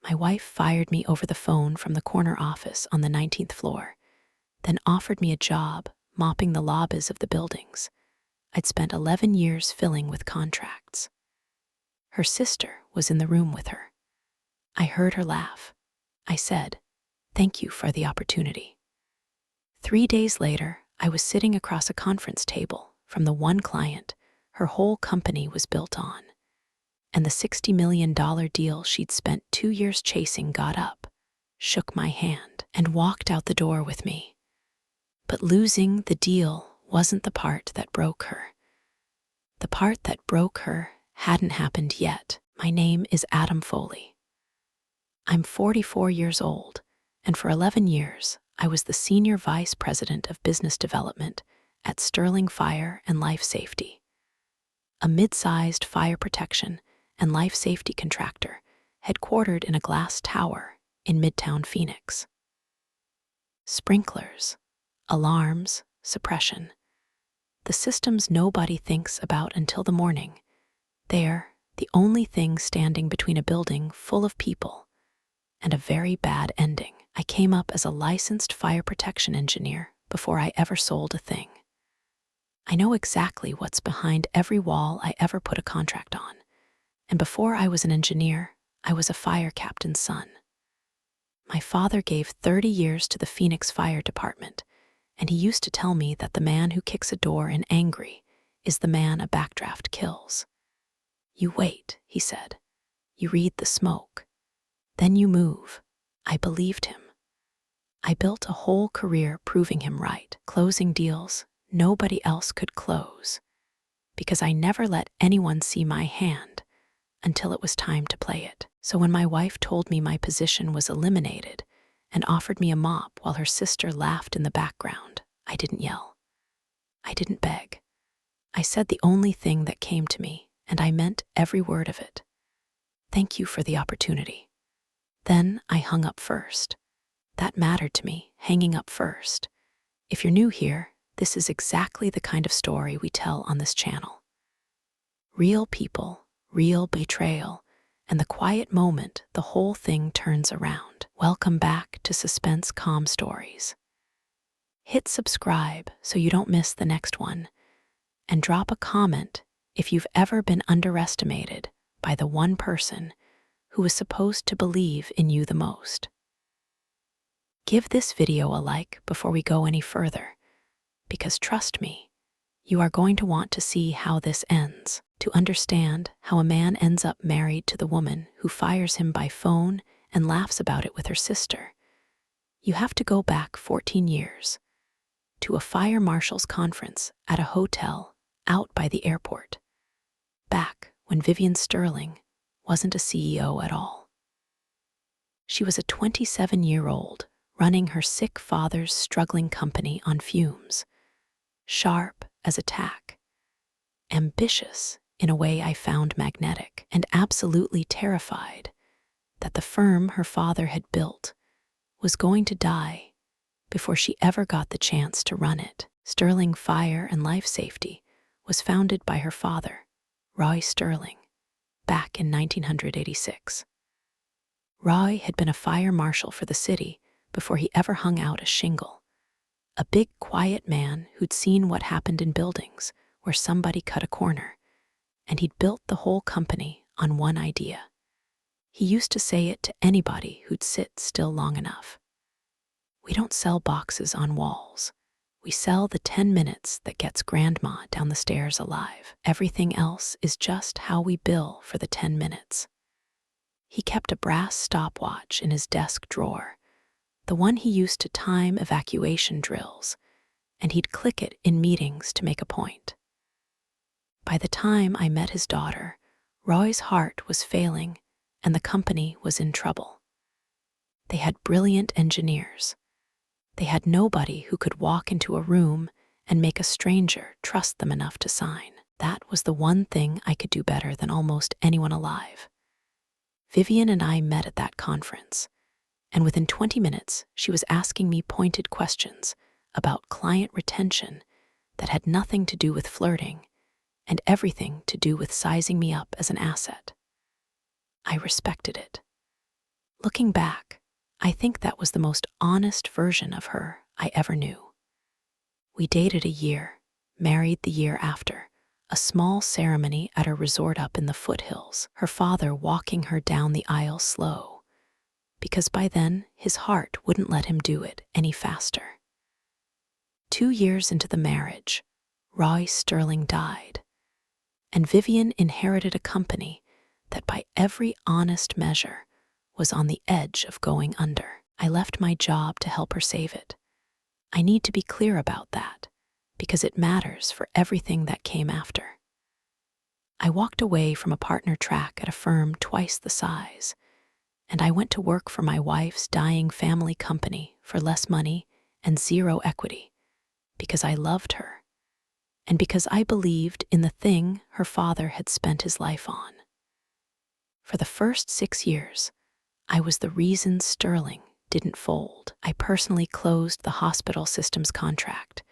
My wife fired me over the phone from the corner office on the 19th floor, then offered me a job mopping the lobbies of the buildings I'd spent 11 years filling with contracts. Her sister was in the room with her. I heard her laugh. I said, "Thank you for the opportunity." 3 days later, I was sitting across a conference table from the one client her whole company was built on, and the $60 million deal she'd spent 2 years chasing got up, shook my hand, and walked out the door with me. But losing the deal wasn't the part that broke her. The part that broke her hadn't happened yet. My name is Adam Foley. I'm 44 years old, and for 11 years, I was the Senior Vice President of Business Development at Sterling Fire and Life Safety, a mid-sized fire protection and life safety contractor headquartered in a glass tower in Midtown Phoenix. Sprinklers, alarms, suppression. The systems nobody thinks about until the morning. They're the only thing standing between a building full of people and a very bad ending. I came up as a licensed fire protection engineer before I ever sold a thing. I know exactly what's behind every wall I ever put a contract on. And before I was an engineer, I was a fire captain's son. My father gave 30 years to the Phoenix Fire Department, and he used to tell me that the man who kicks a door in angry is the man a backdraft kills. You wait, he said. You read the smoke. Then you move. I believed him. I built a whole career proving him right, closing deals nobody else could close, because I never let anyone see my hand until it was time to play it. So when my wife told me my position was eliminated and offered me a mop while her sister laughed in the background, I didn't yell. I didn't beg. I said the only thing that came to me, and I meant every word of it. Thank you for the opportunity. Then I hung up first. That mattered to me, hanging up first. If you're new here, this is exactly the kind of story we tell on this channel. Real people, real betrayal, and the quiet moment the whole thing turns around. Welcome back to Suspense Calm Stories. Hit subscribe so you don't miss the next one, and drop a comment if you've ever been underestimated by the one person who is supposed to believe in you the most. Give this video a like before we go any further, because trust me, you are going to want to see how this ends. To understand how a man ends up married to the woman who fires him by phone and laughs about it with her sister, you have to go back 14 years to a fire marshal's conference at a hotel out by the airport, back when Vivian Sterling wasn't a CEO at all. She was a 27-year-old running her sick father's struggling company on fumes, sharp as a tack, ambitious in a way I found magnetic, and absolutely terrified that the firm her father had built was going to die before she ever got the chance to run it. Sterling Fire and Life Safety was founded by her father, Roy Sterling, back in 1986. Roy had been a fire marshal for the city before he ever hung out a shingle, a big, quiet man who'd seen what happened in buildings where somebody cut a corner, and he'd built the whole company on one idea. He used to say it to anybody who'd sit still long enough. We don't sell boxes on walls. We sell the 10 minutes that gets grandma down the stairs alive. Everything else is just how we bill for the 10 minutes. He kept a brass stopwatch in his desk drawer, the one he used to time evacuation drills, and he'd click it in meetings to make a point. By the time I met his daughter, Roy's heart was failing and the company was in trouble. They had brilliant engineers. They had nobody who could walk into a room and make a stranger trust them enough to sign. That was the one thing I could do better than almost anyone alive. Vivian and I met at that conference, and within 20 minutes, she was asking me pointed questions about client retention that had nothing to do with flirting and everything to do with sizing me up as an asset. I respected it. Looking back, I think that was the most honest version of her I ever knew. We dated a year, married the year after, a small ceremony at a resort up in the foothills, her father walking her down the aisle slow, because by then his heart wouldn't let him do it any faster. 2 years into the marriage, Roy Sterling died, and Vivian inherited a company that by every honest measure was on the edge of going under. I left my job to help her save it. I need to be clear about that, because it matters for everything that came after. I walked away from a partner track at a firm twice the size, and I went to work for my wife's dying family company for less money and zero equity, because I loved her, and because I believed in the thing her father had spent his life on. For the first 6 years, I was the reason Sterling didn't fold. I personally closed the hospital systems contract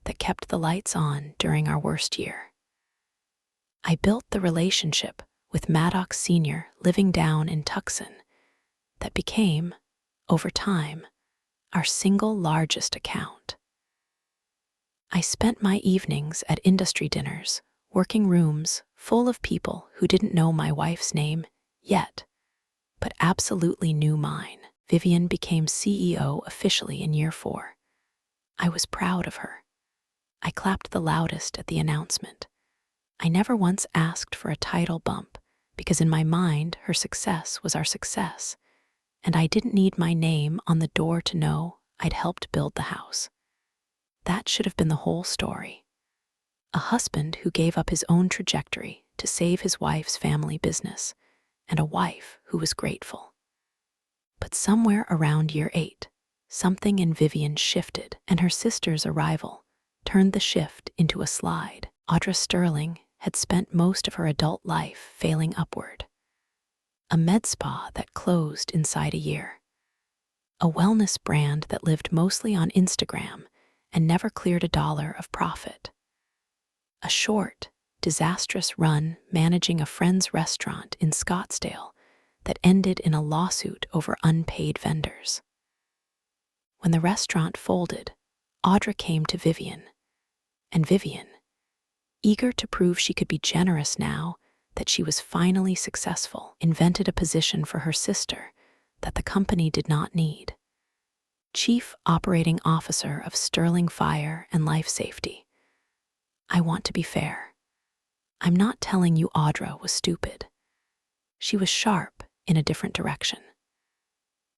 that kept the lights on during our worst year. I built the relationship with Maddox Sr. living down in Tucson that became, over time, our single largest account. I spent my evenings at industry dinners, working rooms full of people who didn't know my wife's name yet, but absolutely knew mine. Vivian became CEO officially in year 4. I was proud of her. I clapped the loudest at the announcement. I never once asked for a title bump because in my mind her success was our success, and I didn't need my name on the door to know I'd helped build the house. That should have been the whole story. A husband who gave up his own trajectory to save his wife's family business, and a wife who was grateful. But somewhere around year 8, something in Vivian shifted, and her sister's arrival turned the shift into a slide. Audra Sterling had spent most of her adult life failing upward. A med spa that closed inside a year. A wellness brand that lived mostly on Instagram and never cleared $1 of profit. A short, disastrous run managing a friend's restaurant in Scottsdale that ended in a lawsuit over unpaid vendors. When the restaurant folded, Audra came to Vivian, and Vivian, eager to prove she could be generous now that she was finally successful, invented a position for her sister that the company did not need. Chief Operating Officer of Sterling Fire and Life Safety. I want to be fair. I'm not telling you Audra was stupid. She was sharp in a different direction.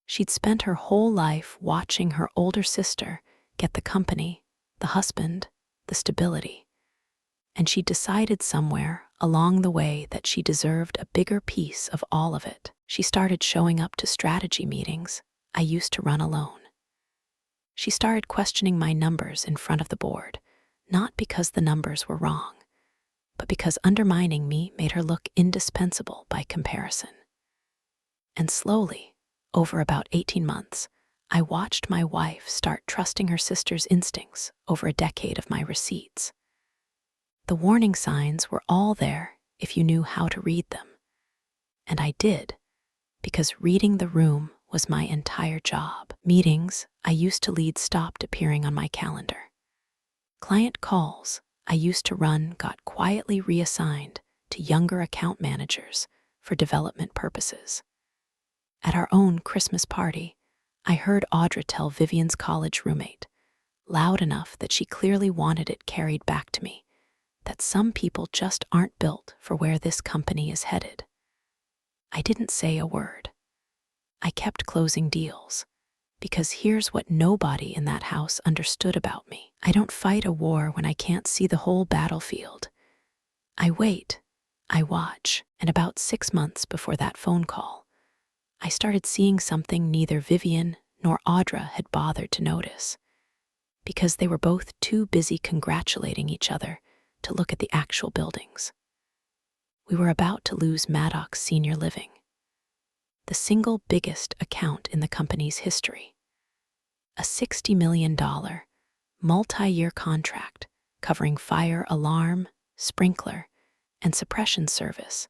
She'd spent her whole life watching her older sister get the company, the husband, the stability. And she decided somewhere along the way that she deserved a bigger piece of all of it. She started showing up to strategy meetings I used to run alone. She started questioning my numbers in front of the board, not because the numbers were wrong, but because undermining me made her look indispensable by comparison. And slowly, over about 18 months, I watched my wife start trusting her sister's instincts over a decade of my receipts. The warning signs were all there if you knew how to read them. And I did, because reading the room was my entire job. Meetings I used to lead stopped appearing on my calendar. Client calls I used to run got quietly reassigned to younger account managers for development purposes. At our own Christmas party, I heard Audra tell Vivian's college roommate, loud enough that she clearly wanted it carried back to me, that some people just aren't built for where this company is headed. I didn't say a word. I kept closing deals, because here's what nobody in that house understood about me. I don't fight a war when I can't see the whole battlefield. I wait, I watch, and about 6 months before that phone call, I started seeing something neither Vivian nor Audra had bothered to notice, because they were both too busy congratulating each other to look at the actual buildings. We were about to lose Maddox Senior Living, the single biggest account in the company's history. A $60 million, multi-year contract covering fire alarm, sprinkler, and suppression service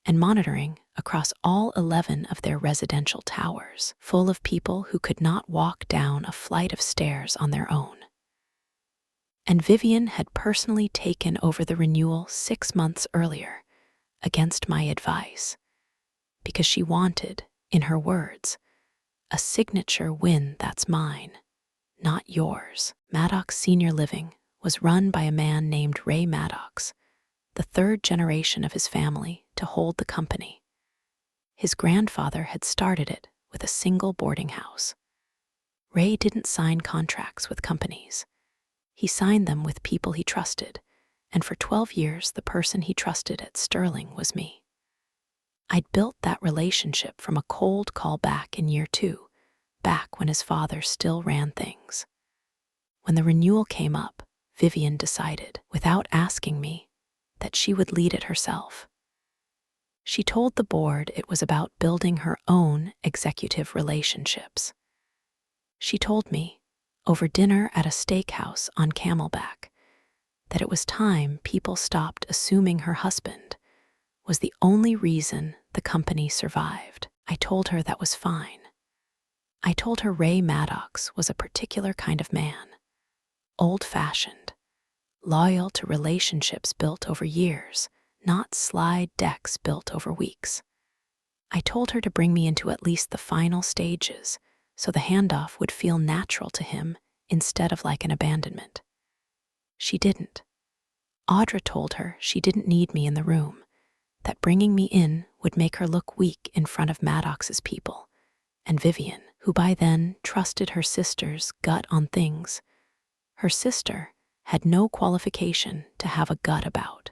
and monitoring across all 11 of their residential towers, full of people who could not walk down a flight of stairs on their own. And Vivian had personally taken over the renewal 6 months earlier, against my advice, because she wanted, in her words, a signature win that's mine, not yours. Maddox Senior Living was run by a man named Ray Maddox, the third generation of his family to hold the company. His grandfather had started it with a single boarding house. Ray didn't sign contracts with companies. He signed them with people he trusted, and for 12 years the person he trusted at Sterling was me. I'd built that relationship from a cold call back in year 2, back when his father still ran things. When the renewal came up, Vivian decided, without asking me, that she would lead it herself. She told the board it was about building her own executive relationships. She told me, over dinner at a steakhouse on Camelback, that it was time people stopped assuming her husband was the only reason the company survived. I told her that was fine. I told her Ray Maddox was a particular kind of man, old-fashioned, loyal to relationships built over years, not slide decks built over weeks. I told her to bring me into at least the final stages so the handoff would feel natural to him instead of like an abandonment. She didn't. Audra told her she didn't need me in the room, that bringing me in would make her look weak in front of Maddox's people, and Vivian, who by then trusted her sister's gut on things, her sister had no qualification to have a gut about,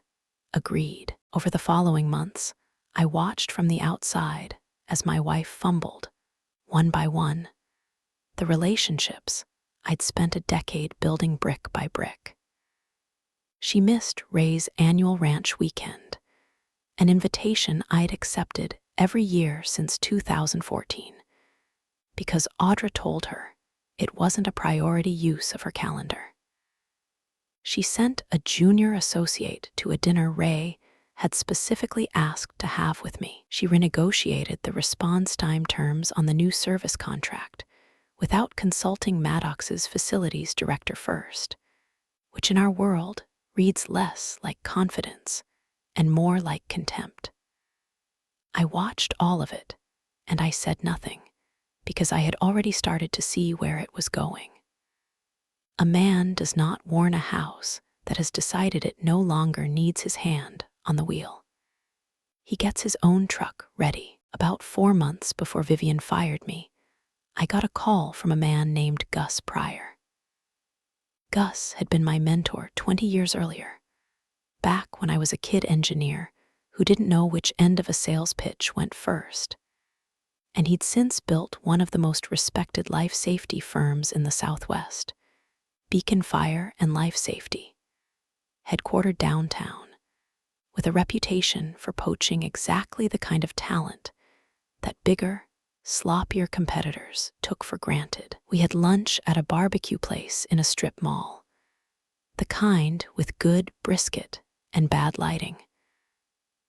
agreed. Over the following months, I watched from the outside as my wife fumbled, one by one, the relationships I'd spent a decade building brick by brick. She missed Ray's annual ranch weekend, an invitation I'd accepted every year since 2014, because Audra told her it wasn't a priority use of her calendar. She sent a junior associate to a dinner Ray had specifically asked to have with me. She renegotiated the response time terms on the new service contract without consulting Maddox's facilities director first, which in our world reads less like confidence and more like contempt. I watched all of it, and I said nothing, because I had already started to see where it was going. A man does not warn a house that has decided it no longer needs his hand on the wheel. He gets his own truck ready. About 4 months before Vivian fired me, I got a call from a man named Gus Pryor. Gus had been my mentor 20 years earlier, back when I was a kid engineer who didn't know which end of a sales pitch went first. And he'd since built one of the most respected life safety firms in the Southwest, Beacon Fire and Life Safety, headquartered downtown, with a reputation for poaching exactly the kind of talent that bigger, sloppier competitors took for granted. We had lunch at a barbecue place in a strip mall, the kind with good brisket and bad lighting.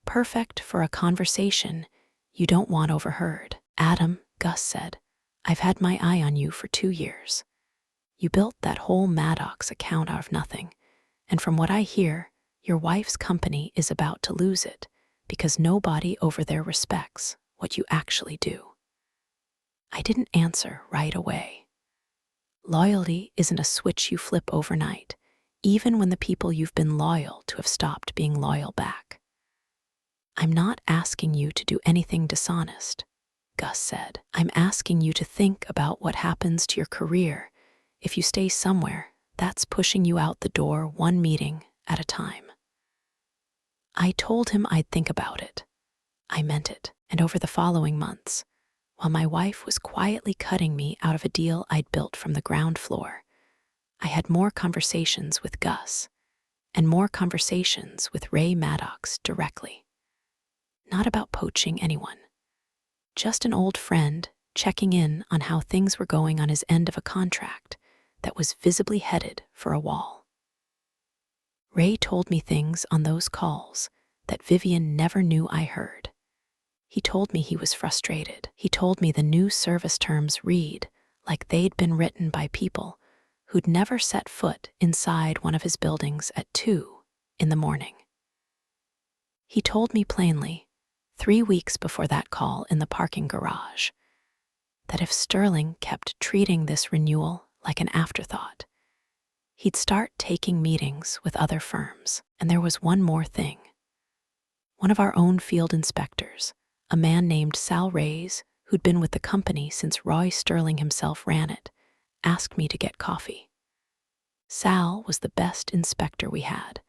Perfect for a conversation you don't want overheard. Adam, Gus said, I've had my eye on you for 2 years. You built that whole Maddox account out of nothing, and from what I hear, your wife's company is about to lose it because nobody over there respects what you actually do. I didn't answer right away. Loyalty isn't a switch you flip overnight, even when the people you've been loyal to have stopped being loyal back. I'm not asking you to do anything dishonest, Gus said. I'm asking you to think about what happens to your career if you stay somewhere that's pushing you out the door one meeting at a time. I told him I'd think about it. I meant it, and over the following months, while my wife was quietly cutting me out of a deal I'd built from the ground floor, I had more conversations with Gus and more conversations with Ray Maddox directly. Not about poaching anyone, just an old friend checking in on how things were going on his end of a contract that was visibly headed for a wall. Ray told me things on those calls that Vivian never knew I heard. He told me he was frustrated. He told me the new service terms read like they'd been written by people who'd never set foot inside one of his buildings at 2 in the morning. He told me plainly, 3 weeks before that call in the parking garage, that if Sterling kept treating this renewal like an afterthought, he'd start taking meetings with other firms. And there was one more thing. One of our own field inspectors, a man named Sal Reyes, who'd been with the company since Roy Sterling himself ran it, asked me to get coffee. Sal was the best inspector we had,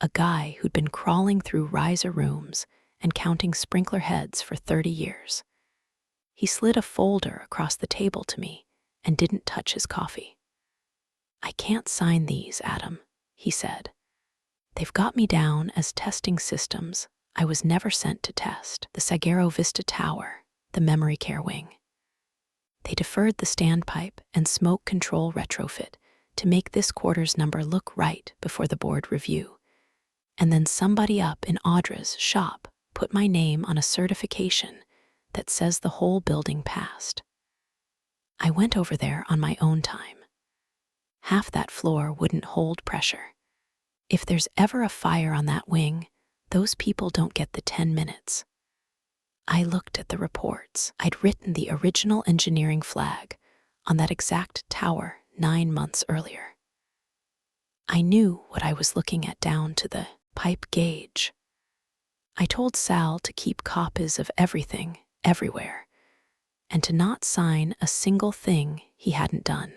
a guy who'd been crawling through riser rooms and counting sprinkler heads for 30 years. He slid a folder across the table to me and didn't touch his coffee. "I can't sign these, Adam," he said. "They've got me down as testing systems I was never sent to test, the Sagero Vista Tower, the memory care wing. They deferred the standpipe and smoke control retrofit to make this quarter's number look right before the board review. And then somebody up in Audra's shop put my name on a certification that says the whole building passed. I went over there on my own time. Half that floor wouldn't hold pressure. If there's ever a fire on that wing, those people don't get the 10 minutes. I looked at the reports. I'd written the original engineering flag on that exact tower 9 months earlier. I knew what I was looking at down to the pipe gauge. I told Sal to keep copies of everything, everywhere, and to not sign a single thing he hadn't done.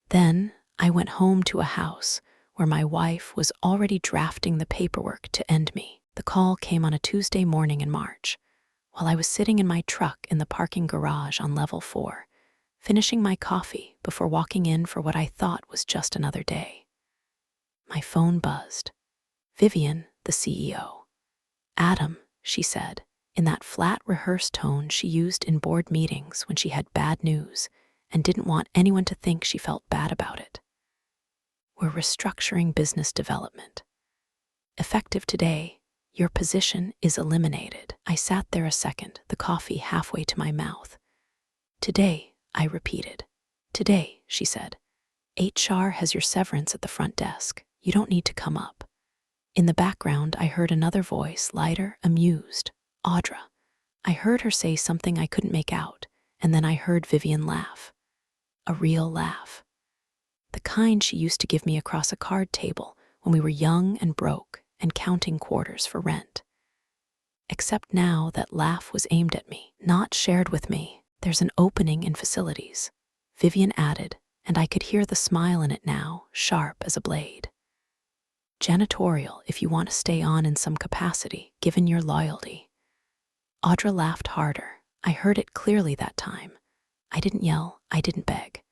Then I went home to a house where my wife was already drafting the paperwork to end me. The call came on a Tuesday morning in March, while I was sitting in my truck in the parking garage on level 4, finishing my coffee before walking in for what I thought was just another day. My phone buzzed. Vivian, the CEO. "Adam," she said, in that flat rehearsed tone she used in board meetings when she had bad news and didn't want anyone to think she felt bad about it. "We're restructuring business development. Effective today, your position is eliminated." I sat there a second, the coffee halfway to my mouth. "Today," I repeated. "Today," she said. "HR has your severance at the front desk. You don't need to come up." In the background, I heard another voice, lighter, amused. "Audra." I heard her say something I couldn't make out, and then I heard Vivian laugh. A real laugh. The kind she used to give me across a card table when we were young and broke and counting quarters for rent. Except now that laugh was aimed at me, not shared with me. "There's an opening in facilities," Vivian added, and I could hear the smile in it now, sharp as a blade. "Janitorial, if you want to stay on in some capacity, given your loyalty." Audra laughed harder. I heard it clearly that time. I didn't yell, I didn't beg.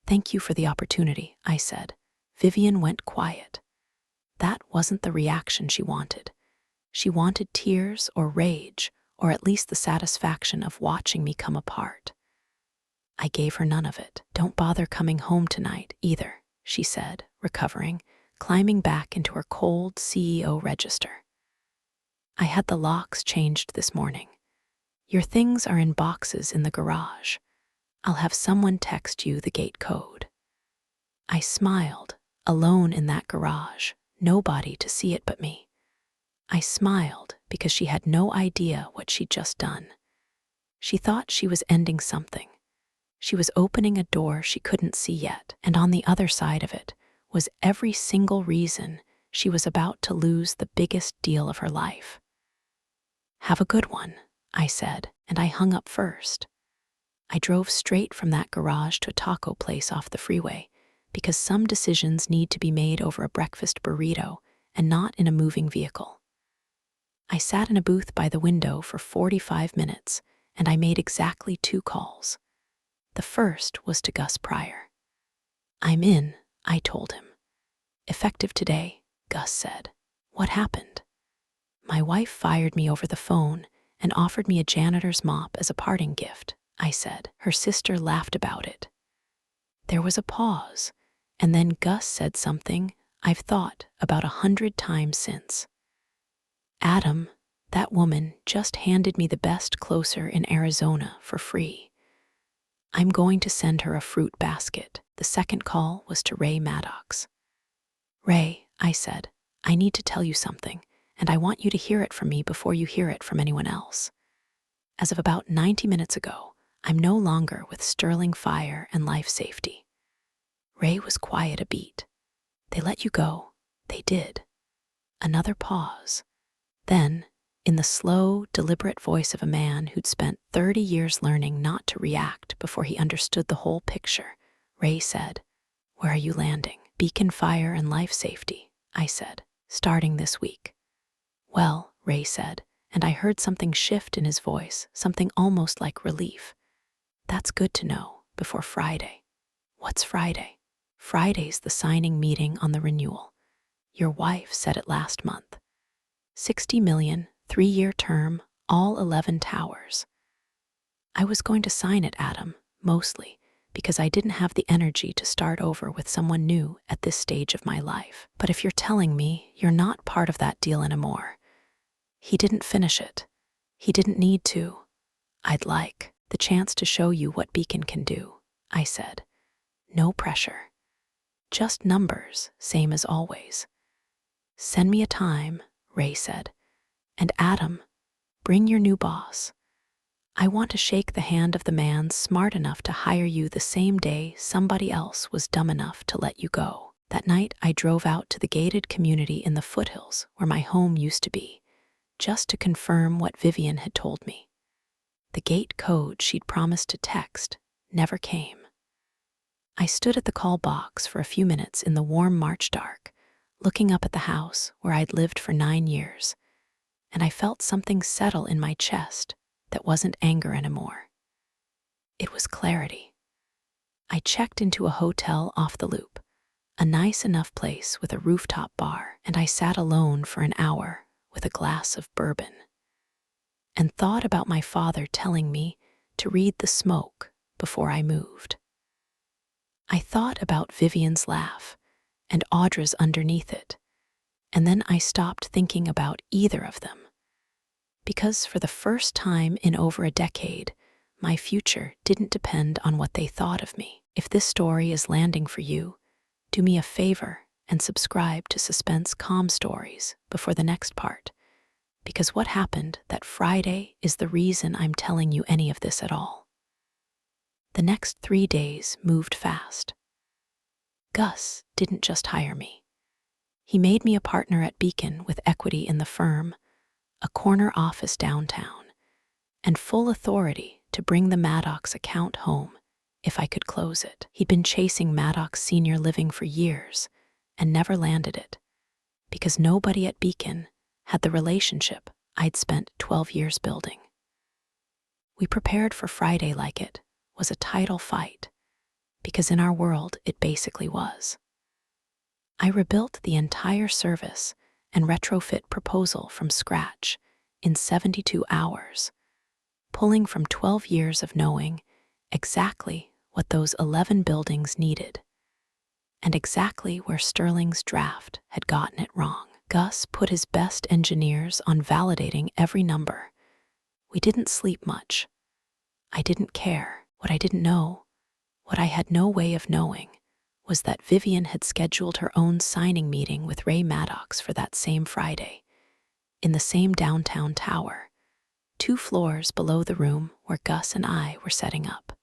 "Thank you for the opportunity," I said. Vivian went quiet. That wasn't the reaction she wanted. She wanted tears or rage, or at least the satisfaction of watching me come apart. I gave her none of it. "Don't bother coming home tonight, either," she said, recovering, climbing back into her cold CEO register. "I had the locks changed this morning. Your things are in boxes in the garage. I'll have someone text you the gate code." I smiled, alone in that garage, nobody to see it but me. I smiled because she had no idea what she'd just done. She thought she was ending something. She was opening a door she couldn't see yet, and on the other side of it was every single reason she was about to lose the biggest deal of her life. "Have a good one," I said, and I hung up first. I drove straight from that garage to a taco place off the freeway because some decisions need to be made over a breakfast burrito and not in a moving vehicle. I sat in a booth by the window for 45 minutes, and I made exactly 2 calls. The first was to Gus Pryor. "I'm in," I told him. "Effective today," Gus said. "What happened?" "My wife fired me over the phone and offered me a janitor's mop as a parting gift," I said. "Her sister laughed about it." There was a pause, and then Gus said something I've thought about 100 times since. "Adam, That woman just handed me the best closer in Arizona for free. I'm going to send her a fruit basket. The second call was to Ray Maddox. Ray, I said, I need to tell you something, and I want you to hear it from me before you hear it from anyone else. As of about 90 minutes ago, I'm no longer with Sterling Fire and Life Safety. Ray was quiet a beat. They let you go. They did. Another pause. Then, in the slow, deliberate voice of a man who'd spent 30 years learning not to react before he understood the whole picture, Ray said, Where are you landing? Beacon Fire and Life Safety, I said, starting this week. Well, Ray said, and I heard something shift in his voice, something almost like relief. That's good to know, before Friday. What's Friday? Friday's the signing meeting on the renewal. Your wife said it last month. 60 million, 3-year term, all 11 towers. I was going to sign it, Adam, mostly, because I didn't have the energy to start over with someone new at this stage of my life. But if you're telling me you're not part of that deal anymore, he didn't finish it. He didn't need to. I'd like the chance to show you what Beacon can do, I said. No pressure. Just numbers, same as always. Send me a time, Ray said. And Adam, bring your new boss. I want to shake the hand of the man smart enough to hire you the same day somebody else was dumb enough to let you go. That night, I drove out to the gated community in the foothills where my home used to be, just to confirm what Vivian had told me. The gate code she'd promised to text never came. I stood at the call box for a few minutes in the warm March dark, looking up at the house where I'd lived for 9 years, and I felt something settle in my chest that wasn't anger anymore. It was clarity. I checked into a hotel off the loop, a nice enough place with a rooftop bar, and I sat alone for an hour with a glass of bourbon, and thought about my father telling me to read the smoke before I moved. I thought about Vivian's laugh and Audra's underneath it, and then I stopped thinking about either of them. Because for the first time in over a decade, my future didn't depend on what they thought of me. If this story is landing for you, do me a favor and subscribe to Suspense Calm Stories before the next part, because what happened that Friday is the reason I'm telling you any of this at all. The next 3 days moved fast. Gus didn't just hire me. He made me a partner at Beacon with equity in the firm, a corner office downtown, and full authority to bring the Maddox account home if I could close it. He'd been chasing Maddox Senior Living for years and never landed it, because nobody at Beacon had the relationship I'd spent 12 years building. We prepared for Friday like it was a title fight, because in our world it basically was. I rebuilt the entire service and retrofit proposal from scratch in 72 hours, pulling from 12 years of knowing exactly what those 11 buildings needed, and exactly where Sterling's draft had gotten it wrong. Gus put his best engineers on validating every number. We didn't sleep much. I didn't care. What I didn't know, what I had no way of knowing, was that Vivian had scheduled her own signing meeting with Ray Maddox for that same Friday, in the same downtown tower, 2 floors below the room where Gus and I were setting up.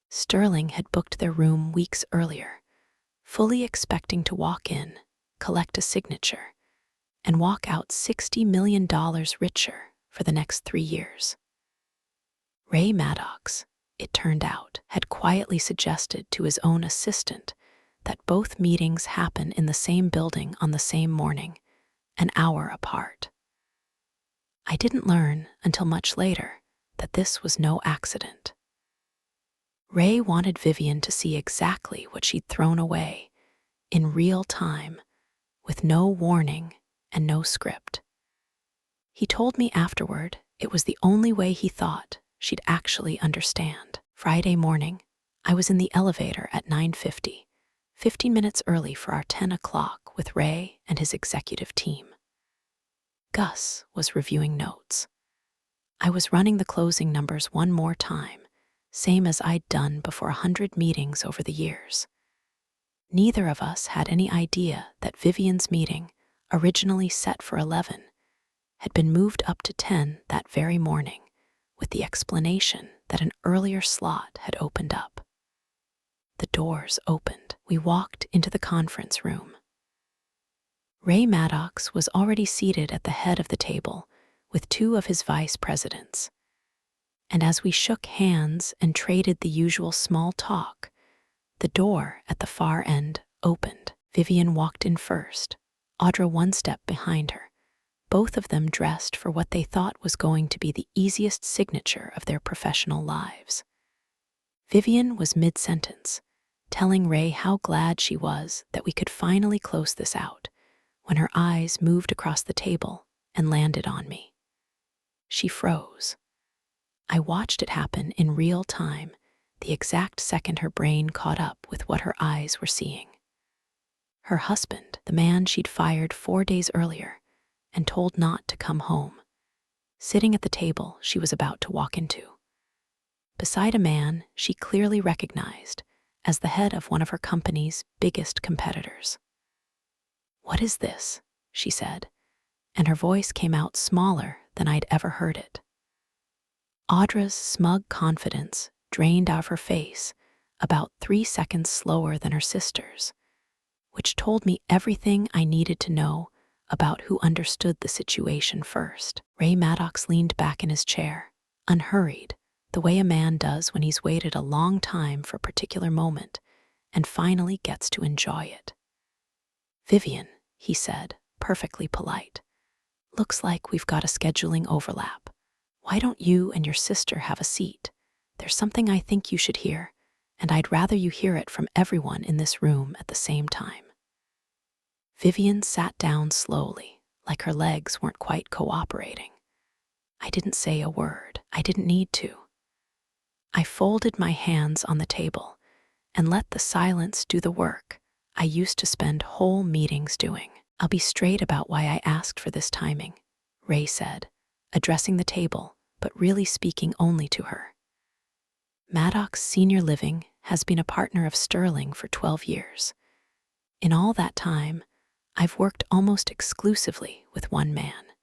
Sterling had booked their room weeks earlier, fully expecting to walk in, collect a signature, and walk out $60 million richer for the next 3 years. Ray Maddox, it turned out, had quietly suggested to his own assistant that both meetings happen in the same building on the same morning, an hour apart. I didn't learn until much later that this was no accident. Ray wanted Vivian to see exactly what she'd thrown away, in real time, with no warning and no script. He told me afterward it was the only way he thought she'd actually understand. Friday morning, I was in the elevator at 9:50, 15 minutes early for our 10 o'clock with Ray and his executive team. Gus was reviewing notes. I was running the closing numbers one more time, same as I'd done before 100 meetings over the years. Neither of us had any idea that Vivian's meeting, originally set for 11, had been moved up to 10 that very morning, with the explanation that an earlier slot had opened up. The doors opened. We walked into the conference room. Ray Maddox was already seated at the head of the table with two of his vice presidents. And as we shook hands and traded the usual small talk, the door at the far end opened. Vivian walked in first, Audra one step behind her, both of them dressed for what they thought was going to be the easiest signature of their professional lives. Vivian was mid-sentence, telling Ray how glad she was that we could finally close this out, when her eyes moved across the table and landed on me. She froze. I watched it happen in real time, the exact second her brain caught up with what her eyes were seeing. Her husband, the man she'd fired 4 days earlier and told not to come home, sitting at the table she was about to walk into, beside a man she clearly recognized as the head of one of her company's biggest competitors. "What is this?" she said, and her voice came out smaller than I'd ever heard it. Audra's smug confidence drained out of her face about 3 seconds slower than her sister's, which told me everything I needed to know about who understood the situation first. Ray Maddox leaned back in his chair, unhurried, the way a man does when he's waited a long time for a particular moment and finally gets to enjoy it. "Vivian," he said, perfectly polite, "looks like we've got a scheduling overlap. Why don't you and your sister have a seat? There's something I think you should hear, and I'd rather you hear it from everyone in this room at the same time." Vivian sat down slowly, like her legs weren't quite cooperating. I didn't say a word. I didn't need to. I folded my hands on the table and let the silence do the work I used to spend whole meetings doing. "I'll be straight about why I asked for this timing," Ray said, addressing the table, but really speaking only to her. "Maddox Senior Living has been a partner of Sterling for 12 years. In all that time, I've worked almost exclusively with one man."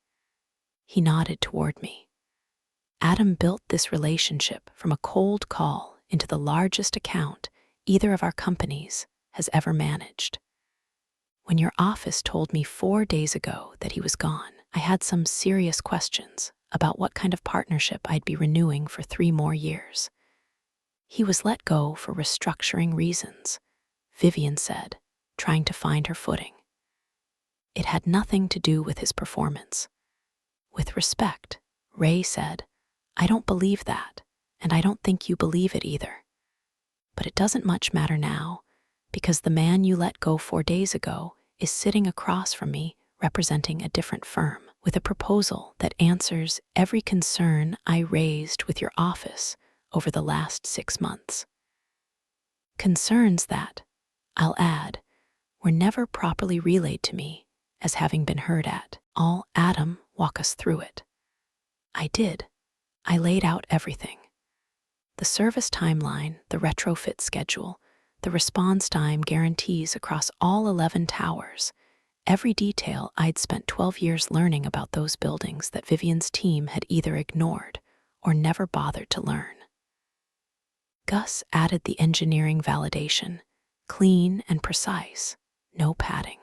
He nodded toward me. "Adam built this relationship from a cold call into the largest account either of our companies has ever managed. When your office told me 4 days ago that he was gone, I had some serious questions about what kind of partnership I'd be renewing for 3 more years. He was let go for restructuring reasons," Vivian said, trying to find her footing. "It had nothing to do with his performance." "With respect," Ray said, "I don't believe that, and I don't think you believe it either. But it doesn't much matter now, because the man you let go 4 days ago is sitting across from me representing a different firm with a proposal that answers every concern I raised with your office over the last 6 months. Concerns that, I'll add, were never properly relayed to me as having been heard at. I'll Adam walk us through it." I did. I laid out everything. The service timeline, the retrofit schedule, the response time guarantees across all 11 towers, every detail I'd spent 12 years learning about those buildings that Vivian's team had either ignored or never bothered to learn. Gus added the engineering validation, clean and precise, no padding.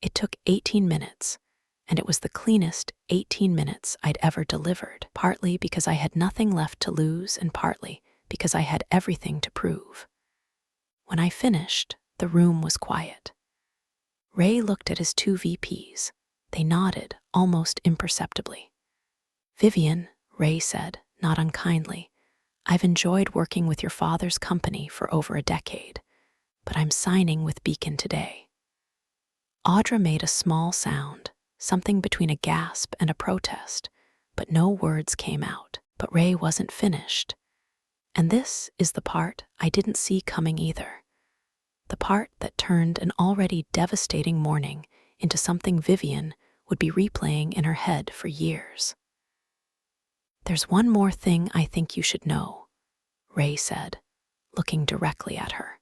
It took 18 minutes, and it was the cleanest 18 minutes I'd ever delivered, partly because I had nothing left to lose and partly because I had everything to prove. When I finished, the room was quiet. Ray looked at his 2 VPs. They nodded almost imperceptibly. "Vivian," Ray said, not unkindly, "I've enjoyed working with your father's company for over a decade, but I'm signing with Beacon today." Audra made a small sound, something between a gasp and a protest, but no words came out. But Ray wasn't finished. And this is the part I didn't see coming either. The part that turned an already devastating morning into something Vivian would be replaying in her head for years. "There's one more thing I think you should know," Ray said, looking directly at her.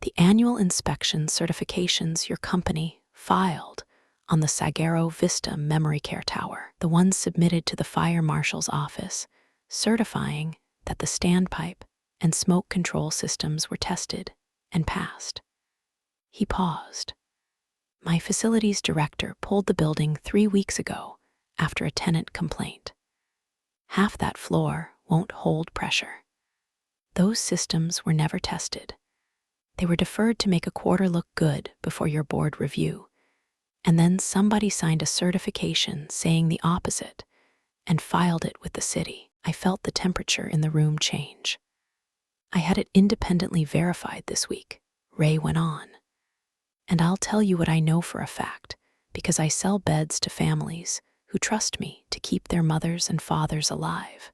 "The annual inspection certifications your company filed on the Sagero Vista Memory Care Tower, the ones submitted to the fire marshal's office, certifying that the standpipe and smoke control systems were tested and passed." He paused. "My facilities director pulled the building 3 weeks ago after a tenant complaint. Half that floor won't hold pressure. Those systems were never tested. They were deferred to make a quarter look good before your board review. And then somebody signed a certification saying the opposite and filed it with the city." I felt the temperature in the room change. "I had it independently verified this week," Ray went on. "And I'll tell you what I know for a fact, because I sell beds to families who trust me to keep their mothers and fathers alive.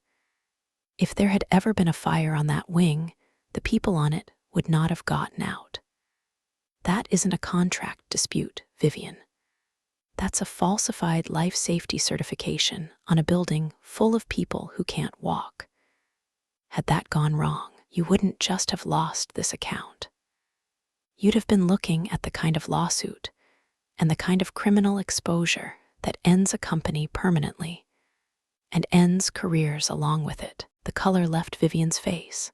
If there had ever been a fire on that wing, the people on it would not have gotten out. That isn't a contract dispute, Vivian. That's a falsified life safety certification on a building full of people who can't walk. Had that gone wrong, you wouldn't just have lost this account. You'd have been looking at the kind of lawsuit and the kind of criminal exposure that ends a company permanently and ends careers along with it." The color left Vivian's face.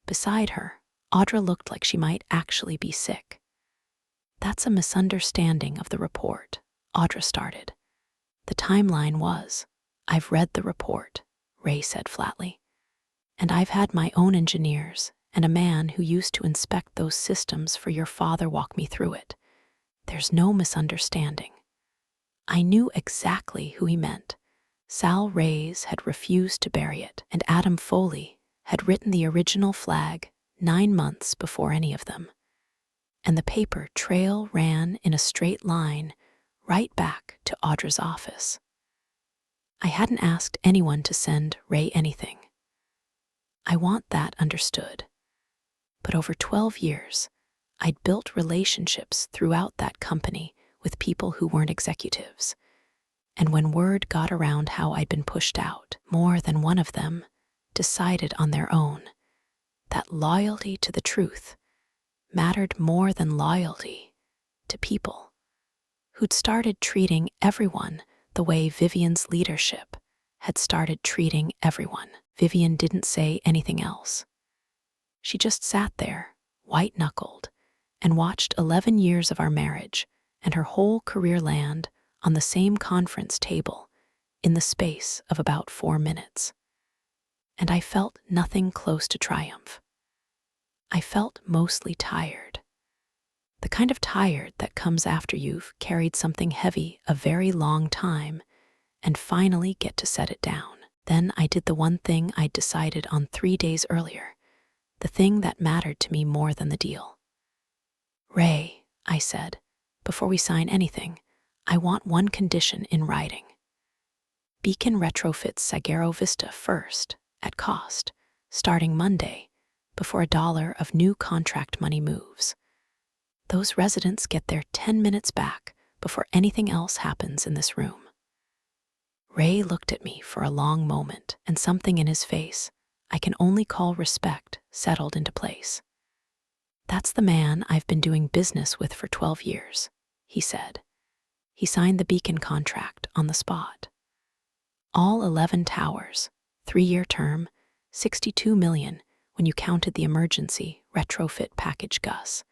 Beside her, Audra looked like she might actually be sick. "That's a misunderstanding of the report," Audra started. "The timeline was, I've read the report," Ray said flatly. "And I've had my own engineers and a man who used to inspect those systems for your father walk me through it. There's no misunderstanding. I knew exactly who he meant. Sal Reyes had refused to bury it, and Adam Foley had written the original flag 9 months before any of them. And the paper trail ran in a straight line right back to Audra's office. I hadn't asked anyone to send Ray anything. I want that understood. But over 12 years, I'd built relationships throughout that company with people who weren't executives. And when word got around how I'd been pushed out, more than one of them decided on their own that loyalty to the truth mattered more than loyalty to people, who'd started treating everyone the way Vivian's leadership had started treating everyone. Vivian didn't say anything else. She just sat there, white-knuckled, and watched 11 years of our marriage and her whole career land on the same conference table in the space of about 4 minutes. And I felt nothing close to triumph. I felt mostly tired. The kind of tired that comes after you've carried something heavy a very long time and finally get to set it down. Then I did the one thing I'd decided on 3 days earlier, the thing that mattered to me more than the deal. "Ray," I said, "before we sign anything, I want one condition in writing. Beacon retrofits Sagero Vista first, at cost, starting Monday, before $1 of new contract money moves. Those residents get their 10 minutes back before anything else happens in this room." Ray looked at me for a long moment, and something in his face I can only call respect settled into place. "That's the man I've been doing business with for 12 years, he said. He signed the Beacon contract on the spot. All 11 towers, 3-year term, $62 million when you counted the emergency retrofit package Gus.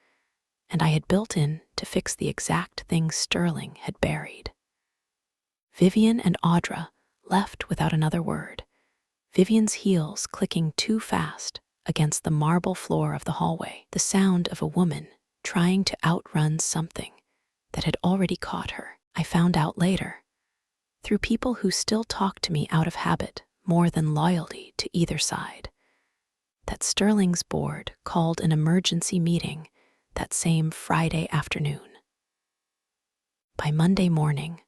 And I had built in to fix the exact thing Sterling had buried." Vivian and Audra left without another word, Vivian's heels clicking too fast against the marble floor of the hallway, the sound of a woman trying to outrun something that had already caught her. I found out later, through people who still talk to me out of habit more than loyalty to either side, that Sterling's board called an emergency meeting that same Friday afternoon. By Monday morning,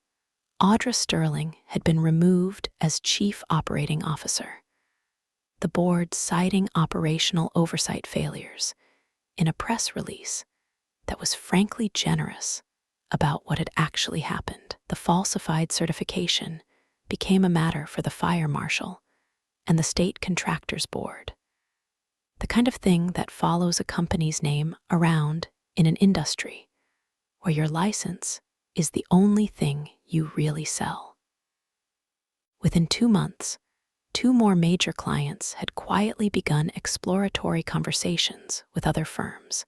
Audra Sterling had been removed as Chief Operating Officer, the board citing operational oversight failures in a press release that was frankly generous about what had actually happened. the falsified certification became a matter for the fire marshal and the state contractors board. The kind of thing that follows a company's name around in an industry where your license is the only thing you really sell. Within 2 months, 2 more major clients had quietly begun exploratory conversations with other firms,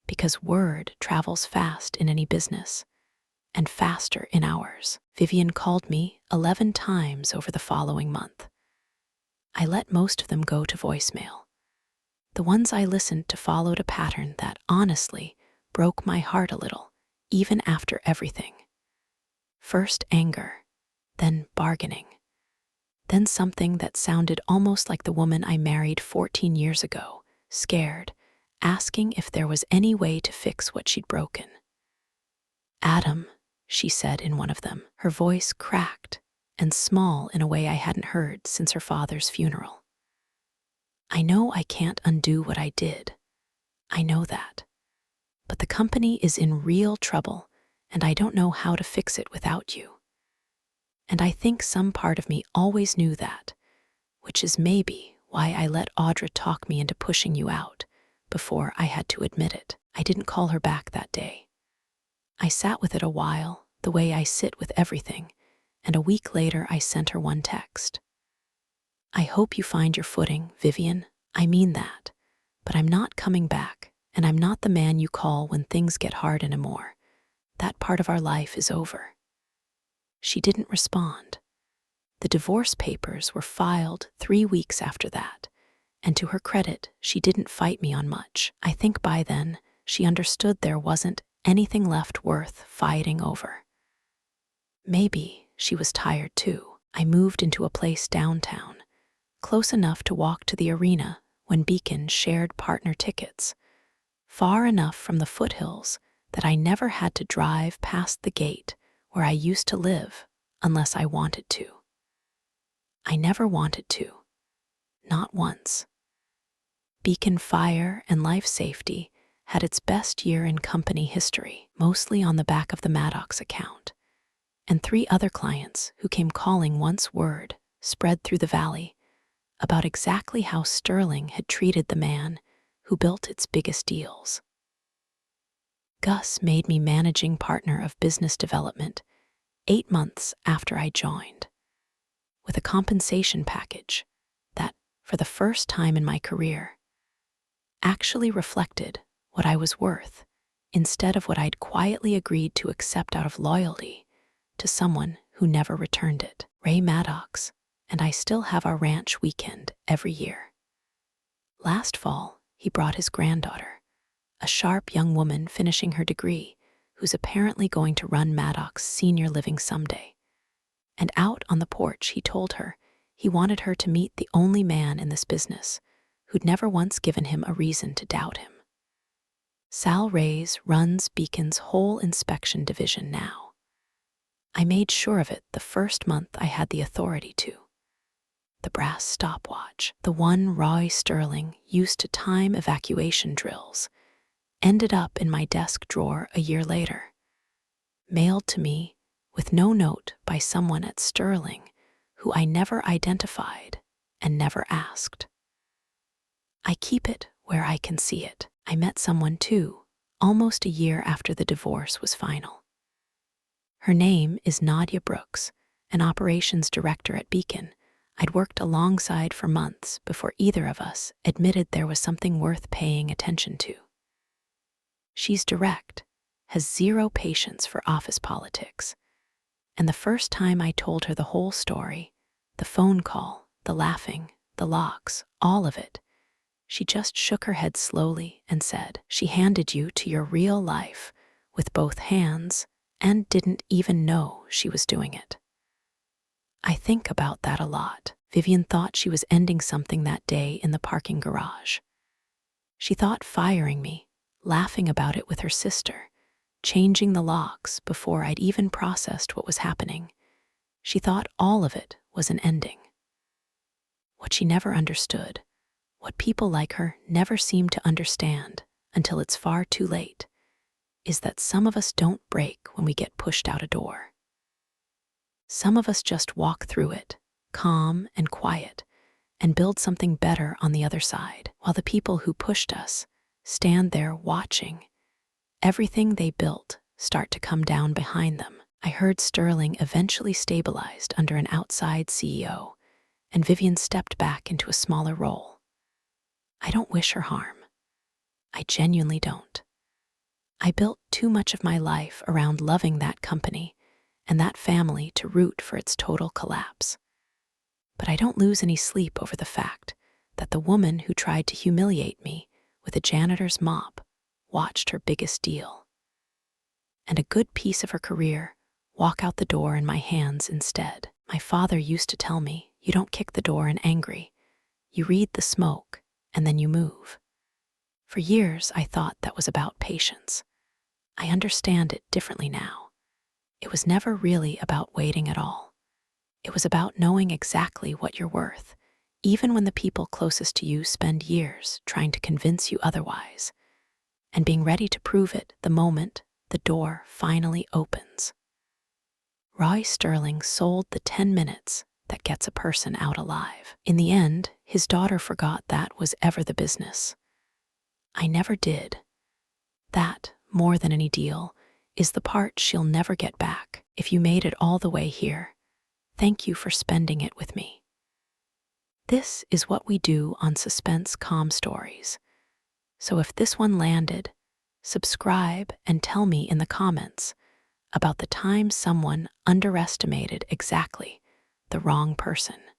because word travels fast in any business, and faster in ours. Vivian called me 11 times over the following month. I let most of them go to voicemail. The ones I listened to followed a pattern that, honestly, broke my heart a little, even after everything. First anger, then bargaining, then something that sounded almost like the woman I married 14 years ago, scared, asking if there was any way to fix what she'd broken. "Adam," she said in one of them, her voice cracked and small in a way I hadn't heard since her father's funeral. "I know I can't undo what I did. I know that. But the company is in real trouble, and I don't know how to fix it without you. And I think some part of me always knew that, which is maybe why I let Audra talk me into pushing you out before I had to admit it." I didn't call her back that day. I sat with it a while, the way I sit with everything, and a week later I sent her one text. "I hope you find your footing, Vivian. I mean that. But I'm not coming back, and I'm not the man you call when things get hard anymore. That part of our life is over." She didn't respond. The divorce papers were filed 3 weeks after that, and to her credit, she didn't fight me on much. I think by then, she understood there wasn't anything left worth fighting over. Maybe she was tired too. I moved into a place downtown, close enough to walk to the arena when Beacon shared partner tickets, far enough from the foothills that I never had to drive past the gate where I used to live unless I wanted to. I never wanted to. Not once. Beacon Fire and Life Safety had its best year in company history, mostly on the back of the Maddox account, and 3 other clients who came calling once word spread through the valley about exactly how Sterling had treated the man who built its biggest deals. Gus made me managing partner of business development 8 months after I joined, with a compensation package that, for the first time in my career, actually reflected what I was worth instead of what I'd quietly agreed to accept out of loyalty to someone who never returned it. Ray Maddox and I still have our ranch weekend every year. Last fall, he brought his granddaughter, a sharp young woman finishing her degree who's apparently going to run Maddox Senior Living someday. And out on the porch, he told her he wanted her to meet the only man in this business who'd never once given him a reason to doubt him. Sal Reyes runs Beacon's whole inspection division now. I made sure of it the first month I had the authority to. The brass stopwatch, the one Roy Sterling used to time evacuation drills, ended up in my desk drawer a year later, mailed to me with no note by someone at Sterling who I never identified and never asked. I keep it where I can see it. I met someone too, almost a year after the divorce was final. Her name is Nadia Brooks, an operations director at Beacon I'd worked alongside for months before either of us admitted there was something worth paying attention to. She's direct, has 0 patience for office politics, and the first time I told her the whole story, the phone call, the laughing, the locks, all of it, she just shook her head slowly and said, "She handed you to your real life with both hands and didn't even know she was doing it." I think about that a lot. Vivian thought she was ending something that day in the parking garage. She thought firing me, laughing about it with her sister, changing the locks before I'd even processed what was happening. She thought all of it was an ending. What she never understood, what people like her never seem to understand until it's far too late, is that some of us don't break when we get pushed out a door. Some of us just walk through it, calm and quiet, and build something better on the other side, while the people who pushed us stand there watching everything they built start to come down behind them. I heard Sterling eventually stabilized under an outside CEO, and Vivian stepped back into a smaller role. I don't wish her harm. I genuinely don't. I built too much of my life around loving that company and that family to root for its total collapse. But I don't lose any sleep over the fact that the woman who tried to humiliate me with a janitor's mop watched her biggest deal, and a good piece of her career walk out the door in my hands instead. My father used to tell me, you don't kick the door in angry, you read the smoke, and then you move. For years, I thought that was about patience. I understand it differently now. It was never really about waiting at all. It was about knowing exactly what you're worth, even when the people closest to you spend years trying to convince you otherwise, and being ready to prove it the moment the door finally opens. Roy Sterling sold the 10 minutes that gets a person out alive. In the end, his daughter forgot that was ever the business. I never did. That, more than any deal, is the part she'll never get back. If you made it all the way here, thank you for spending it with me. This is what we do on Suspense Calm Stories. So if this one landed, subscribe and tell me in the comments about the time someone underestimated exactly the wrong person.